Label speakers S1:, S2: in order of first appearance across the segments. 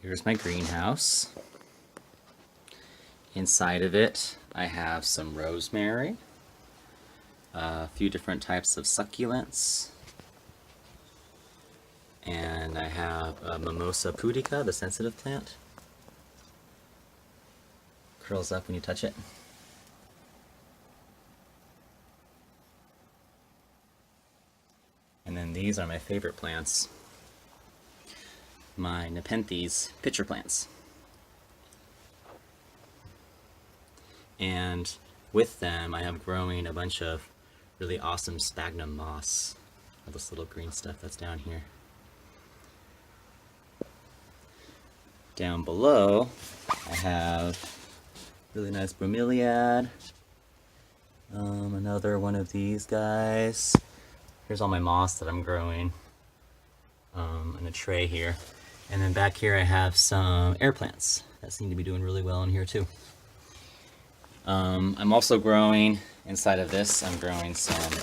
S1: Here's my greenhouse. Inside of it, I have some rosemary, a few different types of succulents, and I have a Mimosa pudica, the sensitive plant. Curls up when you touch it. And then these are my favorite plants, my Nepenthes pitcher plants. And with them, I have growing a bunch of really awesome sphagnum moss, all this little green stuff that's down here. Down below, I have really nice bromeliad, another one of these guys. Here's all my moss that I'm growing in a tray here. And then back here I have some air plants that seem to be doing really well in here too. I'm also growing, inside of this, I'm growing some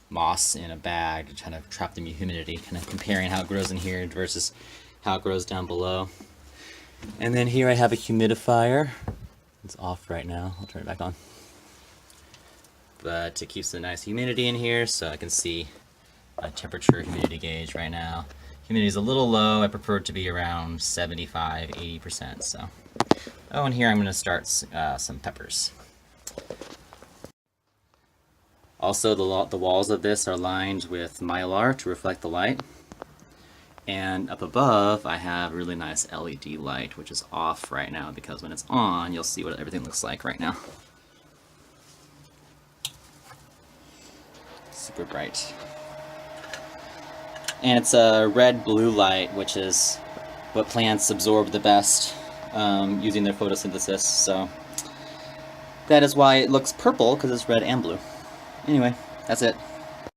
S1: moss in a bag to kind of trap the humidity, kind of comparing how it grows in here versus how it grows down below. And then here I have a humidifier. It's off right now, I'll turn it back on. But it keeps the nice humidity in here, so I can see my temperature humidity gauge right now. Humidity is a little low, I prefer it to be around 75–80%, so. Oh, and here I'm going to start some peppers. Also, the walls of this are lined with mylar to reflect the light. And up above, I have a really nice LED light, which is off right now because when it's on, you'll see what everything looks like right now. Super bright. And it's a red-blue light, which is what plants absorb the best. Using their photosynthesis, so that is why it looks purple, because it's red and blue. Anyway, that's it.